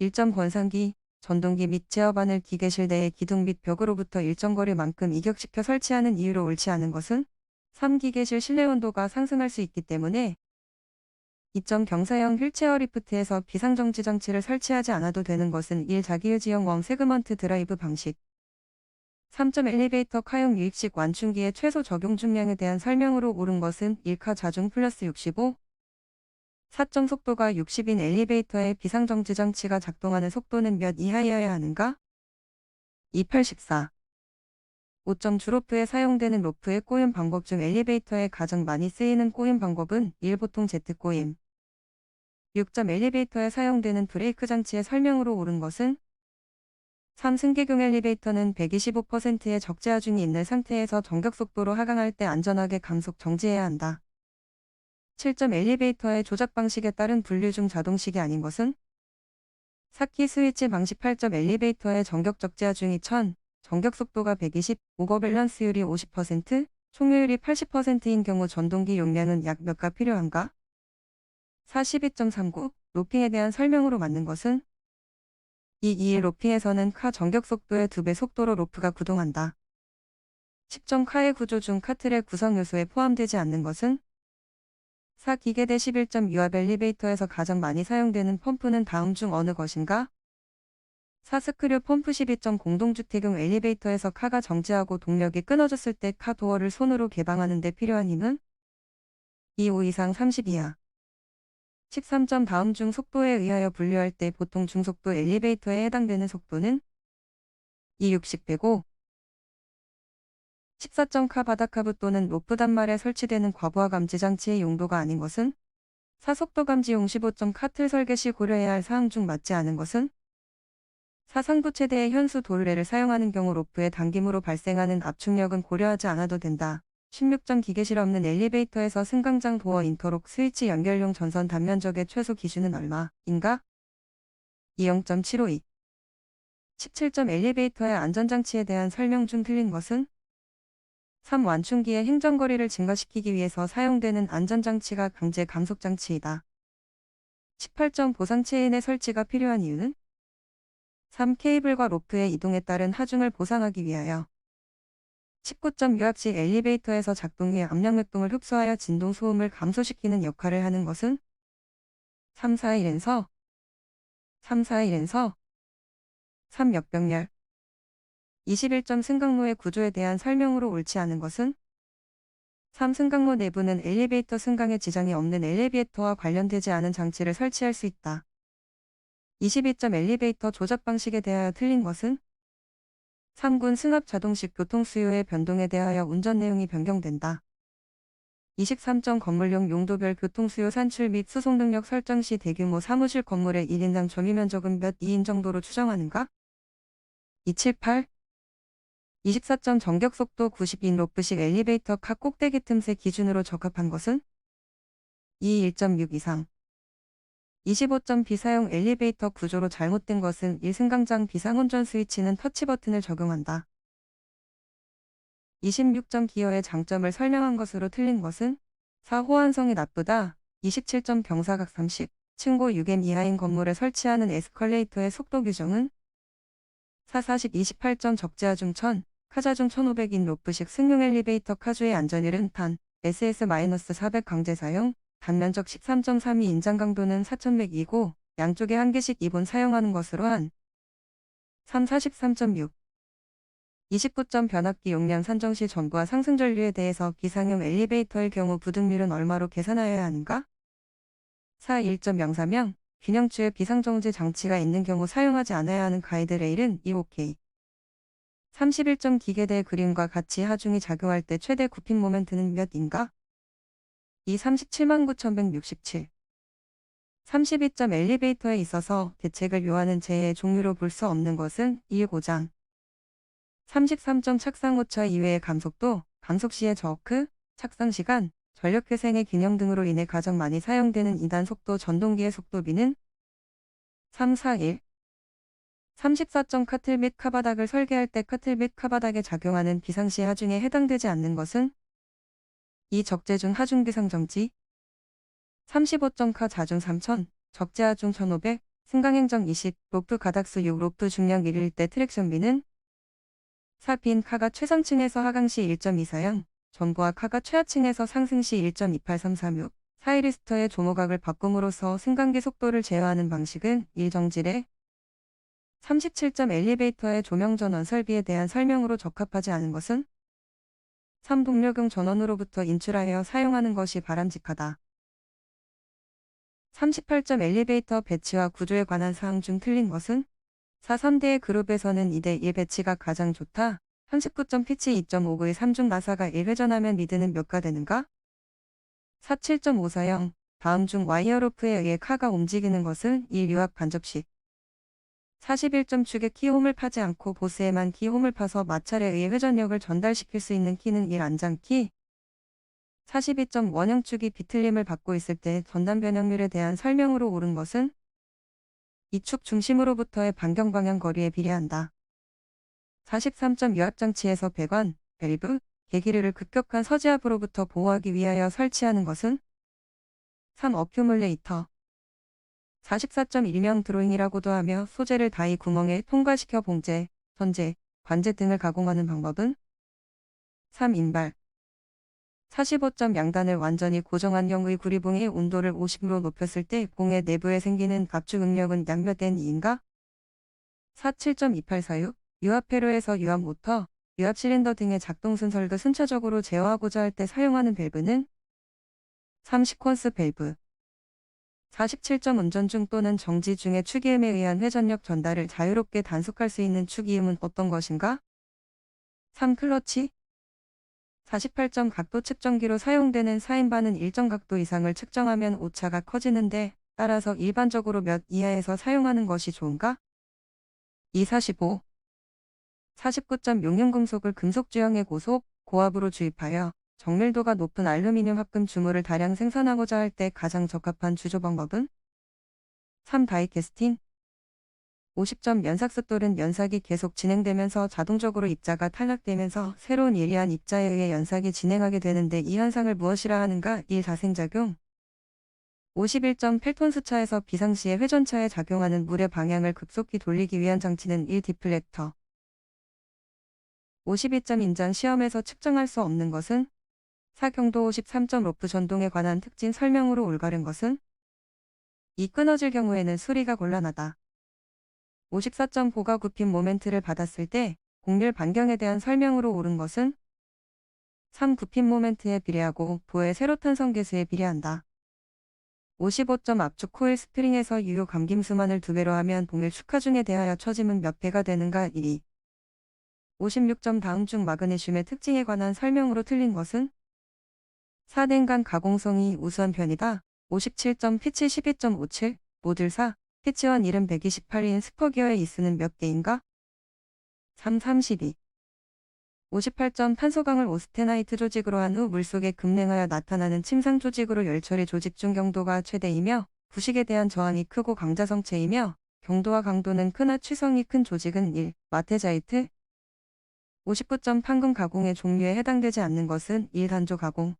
1점 권상기, 전동기 및 제어바늘 기계실 내의 기둥 및 벽으로부터 일정 거리만큼 이격시켜 설치하는 이유로 옳지 않은 것은 3. 기계실 실내 온도가 상승할 수 있기 때문에 2점 경사형 휠체어 리프트에서 비상정지 장치를 설치하지 않아도 되는 것은 1. 자기유지형 웜 세그먼트 드라이브 방식 3점 엘리베이터 카용 유입식 완충기의 최소 적용 중량에 대한 설명으로 옳은 것은 1카 자중 플러스 65 4점 속도가 60인 엘리베이터의 비상정지 장치가 작동하는 속도는 몇 이하여야 하는가? 2814 5점 주로프에 사용되는 로프의 꼬임 방법 중 엘리베이터에 가장 많이 쓰이는 꼬임 방법은 1. 보통 Z 꼬임 6점 엘리베이터에 사용되는 브레이크 장치의 설명으로 옳은 것은 3. 승객용 엘리베이터는 125%의 적재하중이 있는 상태에서 정격속도로 하강할 때 안전하게 감속 정지해야 한다. 7점 엘리베이터의 조작 방식에 따른 분류 중 자동식이 아닌 것은 4키 스위치 방식 8점 엘리베이터의 정격 적재하중이 1000, 정격속도가 120, 오버밸런스율이 50%, 총효율이 80%인 경우 전동기 용량은 약 몇 가 필요한가? 42.39 로핑에 대한 설명으로 맞는 것은 2. 로핑에서는 카 정격속도의 2배 속도로 로프가 구동한다. 10점 카의 구조 중 카틀의 구성 요소에 포함되지 않는 것은 4. 기계대 11점 유압 엘리베이터에서 가장 많이 사용되는 펌프는 다음 중 어느 것인가? 4. 스크류 펌프 12점 공동주택용 엘리베이터에서 카가 정지하고 동력이 끊어졌을 때 카 도어를 손으로 개방하는 데 필요한 힘은 2. 5 이상 30 이하 13점 다음 중 속도에 의하여 분류할 때 보통 중속도 엘리베이터에 해당되는 속도는 2. 60 105 14점 카 바닥하부 또는 로프 단말에 설치되는 과부하 감지 장치의 용도가 아닌 것은 4. 속도 감지용 15점 카틀 설계 시 고려해야 할 사항 중 맞지 않은 것은 4. 상부 최대의 현수 도르래를 사용하는 경우 로프의 당김으로 발생하는 압축력은 고려하지 않아도 된다. 16점 기계실 없는 엘리베이터에서 승강장 도어 인터록 스위치 연결용 전선 단면적의 최소 기준은 얼마인가? 20.752 17점 엘리베이터의 안전장치에 대한 설명 중 틀린 것은 3. 완충기의 행정거리를 증가시키기 위해서 사용되는 안전장치가 강제 감속장치이다. 18점 보상 체인의 설치가 필요한 이유는 3. 케이블과 로프의 이동에 따른 하중을 보상하기 위하여 19점 유압시 엘리베이터에서 작동 후에 압력맥동을 흡수하여 진동 소음을 감소시키는 역할을 하는 것은 3. 4일엔서 3. 4일엔서 3. 역병렬 21점 승강로의 구조에 대한 설명으로 옳지 않은 것은 3. 승강로 내부는 엘리베이터 승강에 지장이 없는 엘리베이터와 관련되지 않은 장치를 설치할 수 있다. 22점 엘리베이터 조작 방식에 대하여 틀린 것은 3군 승합 자동식 교통수요의 변동에 대하여 운전 내용이 변경된다. 23점 건물용 용도별 교통수요 산출 및 수송 능력 설정 시 대규모 사무실 건물의 1인당 점유면적은 몇 2인 정도로 추정하는가? 278 24점 정격속도 90인 로프식 엘리베이터 카 꼭대기 틈새 기준으로 적합한 것은 2. 1.6 이상 25점 비사용 엘리베이터 구조로 잘못된 것은 1. 승강장 비상운전 스위치는 터치 버튼을 적용한다. 26점 기어의 장점을 설명한 것으로 틀린 것은 4. 호환성이 나쁘다. 27점 경사각 30, 층고 6m 이하인 건물에 설치하는 에스컬레이터의 속도 규정은 4. 40 28점 적재하중 1000, 카자중 1500인 로프식 승용 엘리베이터 카주의 안전율은 단 SS-400 강제 사용, 단면적 13.32 인장 강도는 4100이고 양쪽에 한 개씩 이본 사용하는 것으로 한 3. 43.6 29점 변압기 용량 산정 시 전부와 상승 전류에 대해서 비상용 엘리베이터의 경우 부등률은 얼마로 계산하여야 하는가? 4. 1.04명 균형추에 비상정지 장치가 있는 경우 사용하지 않아야 하는 가이드레일은 2OK 31점 기계대 그림과 같이 하중이 작용할 때 최대 굽힘 모멘트는 몇인가? 2. 379,167 32점 엘리베이터에 있어서 대책을 요하는 재해의 종류로 볼 수 없는 것은 1. 고장 33점 착상 오차 이외의 감속도, 감속 시의 저크, 착상 시간, 전력회생의 균형 등으로 인해 가장 많이 사용되는 2단 속도 전동기의 속도비는 3. 4. 1 34점 카틀 및 카바닥을 설계할 때 카틀 및 카바닥에 작용하는 비상시 하중에 해당되지 않는 것은 2. 적재중 하중 비상정지 35점 카 자중 3000, 적재하중 1500, 승강행정 20, 로프 가닥수 6, 로프 중량 1일 때 트랙션비는 4. 빈 카가 최상층에서 하강 시 1.24형, 전부와 카가 최하층에서 상승 시 1.28336, 사이리스터의 조모각을 바꿈으로써 승강기 속도를 제어하는 방식은 1. 정지례 37점 엘리베이터의 조명 전원 설비에 대한 설명으로 적합하지 않은 것은 3. 동력용 전원으로부터 인출하여 사용하는 것이 바람직하다. 38점 엘리베이터 배치와 구조에 관한 사항 중 틀린 것은 4. 3대의 그룹에서는 2대1 배치가 가장 좋다. 39점 피치 2.59의 3중 나사가 1회전하면 리드는 몇 가 되는가? 4. 7.540 다음 중 와이어로프에 의해 카가 움직이는 것은 1. 유압 간접식 41점 축에 키홈을 파지 않고 보스에만 키홈을 파서 마찰에 의해 회전력을 전달시킬 수 있는 키는 1. 안장키 42점 원형 축이 비틀림을 받고 있을 때 전단 변형률에 대한 설명으로 옳은 것은 이 축 중심으로부터의 반경 방향 거리에 비례한다. 43점 유압장치에서 배관, 밸브, 계기류를 급격한 서지압으로부터 보호하기 위하여 설치하는 것은 3. 어큐뮬레이터 44점 일명 드로잉이라고도 하며 소재를 다이 구멍에 통과시켜 봉제, 선재, 관제 등을 가공하는 방법은 3. 인발 45점 양단을 완전히 고정한 경우의 구리봉의 온도를 50로 높였을 때 봉의 내부에 생기는 압축 응력은 약 몇 N인가? 4. 7.2846 유압 회로에서 유압 모터, 유압 실린더 등의 작동 순서를 순차적으로 제어하고자 할 때 사용하는 밸브는 3. 시퀀스 밸브 47점 운전 중 또는 정지 중의 축이음에 의한 회전력 전달을 자유롭게 단속할 수 있는 축이음은 어떤 것인가? 3. 클러치 48점 각도 측정기로 사용되는 사인바는 일정 각도 이상을 측정하면 오차가 커지는데 따라서 일반적으로 몇 이하에서 사용하는 것이 좋은가? 2. 45 49점 용융금속을 금속주형의 고속, 고압으로 주입하여 정밀도가 높은 알루미늄 합금 주물을 다량 생산하고자 할 때 가장 적합한 주조 방법은 3. 다이캐스팅 50점 연삭습돌은 연삭이 계속 진행되면서 자동적으로 입자가 탈락되면서 새로운 예리한 입자에 의해 연삭이 진행하게 되는데 이 현상을 무엇이라 하는가? 1. 자생작용 51점 펠톤수차에서 비상시에 회전차에 작용하는 물의 방향을 급속히 돌리기 위한 장치는 1. 디플렉터 52점 인장 시험에서 측정할 수 없는 것은 4. 경도 53점 로프 전동에 관한 특징 설명으로 올바른 것은 이 끊어질 경우에는 수리가 곤란하다. 54점 보가 굽힌 모멘트를 받았을 때 곡률 반경에 대한 설명으로 옳은 것은 3. 굽힌 모멘트에 비례하고 보의 세로탄성 계수에 비례한다. 55점 압축 코일 스프링에서 유효 감김수만을 2배로 하면 동일 축하 중에 대하여 처짐은 몇 배가 되는가? 1. 56점 다음 중 마그네슘의 특징에 관한 설명으로 틀린 것은 4. 냉간 가공성이 우수한 편이다. 57점 피치 12.57 모듈 4 피치원 이름 128인 스퍼기어의 이수는 몇 개인가? 3. 32 58점 탄소강을 오스테나이트 조직으로 한 후 물속에 급냉하여 나타나는 침상 조직으로 열처리 조직 중 경도가 최대이며 부식에 대한 저항이 크고 강자성체이며 경도와 강도는 크나 취성이 큰 조직은 1. 마테자이트 59점 판금 가공의 종류에 해당되지 않는 것은 1. 단조 가공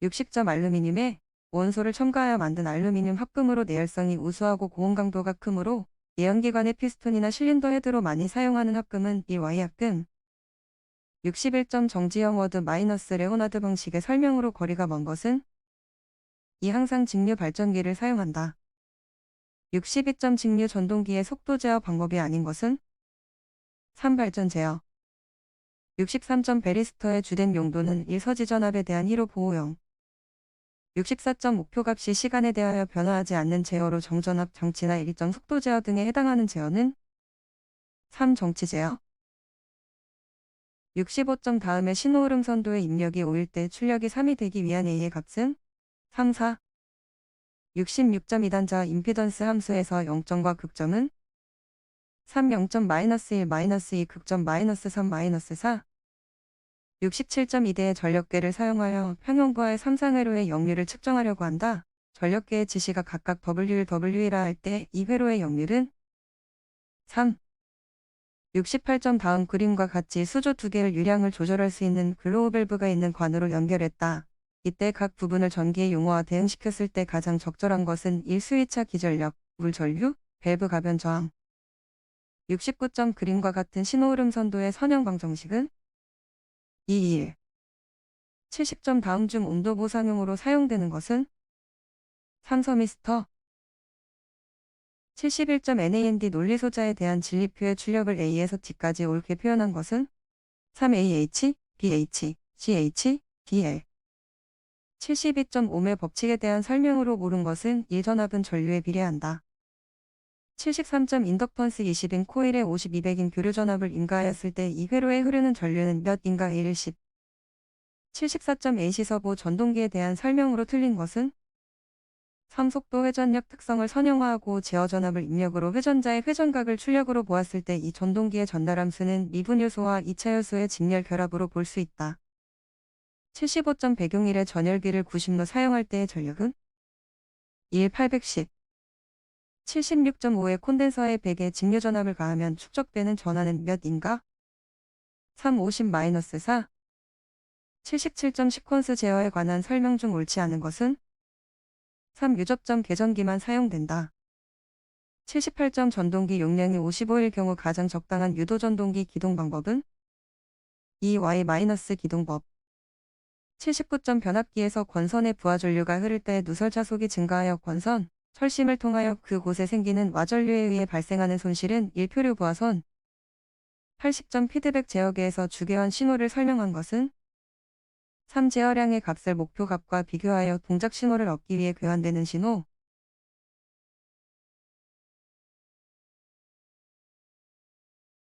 60점 알루미늄에 원소를 첨가하여 만든 알루미늄 합금으로 내열성이 우수하고 고온 강도가 크므로 내연기관의 피스톤이나 실린더 헤드로 많이 사용하는 합금은 1. Y합금 61점 정지형 워드 마이너스 레오나드 방식의 설명으로 거리가 먼 것은 2. 항상 직류 발전기를 사용한다. 62점 직류 전동기의 속도 제어 방법이 아닌 것은 3. 발전 제어 63점 베리스터의 주된 용도는 1. 서지전압에 대한 희로 보호용 64점 목표값 시 시간에 대하여 변화하지 않는 제어로 정전압 장치나 일정 속도 제어 등에 해당하는 제어는 3. 정치 제어 65점 다음에 신호흐름 선도의 입력이 5일 때 출력이 3이 되기 위한 A의 값은 3, 4 66점 이단자 임피던스 함수에서 0점과 극점은 3, 0점 마이너스 1, 마이너스 2, 극점 마이너스 3, 마이너스 4 67점 이대의 전력계를 사용하여 평형부하의 3상회로의 역률을 측정하려고 한다. 전력계의 지시가 각각 W1, W1라 할 때 이 회로의 역률은 3. 68점 다음 그림과 같이 수조 2개를 유량을 조절할 수 있는 글로우 밸브가 있는 관으로 연결했다. 이때 각 부분을 전기의 용어와 대응시켰을 때 가장 적절한 것은 1. 스위차 기전력 물 전류, 밸브 가변 저항. 69점 그림과 같은 신호 흐름 선도의 선형 방정식은 221. 70점 다음 중 온도 보상용으로 사용되는 것은 3. 서미스터. 71점 NAND 논리소자에 대한 진리표의 출력을 A에서 D까지 옳게 표현한 것은 3. AH, BH, CH, DL. 72점 ohm의 법칙에 대한 설명으로 옳은 것은 1. 전압은 전류에 비례한다. 73점 인덕턴스 20인 코일에 5200인 교류 전압을 임가하였을 때 이 회로에 흐르는 전류는 몇 인가 1일 10. 74점 AC 서보 전동기에 대한 설명으로 틀린 것은 3. 속도 회전력 특성을 선형화하고 제어 전압을 입력으로 회전자의 회전각을 출력으로 보았을 때 이 전동기의 전달함수는 미분 요소와 2차 요소의 직렬 결합으로 볼 수 있다. 75점 배경일의 전열기를 90로 사용할 때의 전력은 810. 76.5의 콘덴서에 100의 직류 전압을 가하면 축적되는 전하는 몇 인가? 3. 50-4. 77점 시퀀스 제어에 관한 설명 중 옳지 않은 것은 3. 유접점 개전기만 사용된다. 78점 전동기 용량이 55일 경우 가장 적당한 유도 전동기 기동 방법은 2. Y- 기동법. 79점 변압기에서 권선의 부하 전류가 흐를 때 누설 자속이 증가하여 권선, 철심을 통하여 그곳에 생기는 와전류에 의해 발생하는 손실은 1표류 부하선. 80점 피드백 제어계에서 주계환 신호를 설명한 것은 3. 제어량의 값을 목표 값과 비교하여 동작 신호를 얻기 위해 교환되는 신호.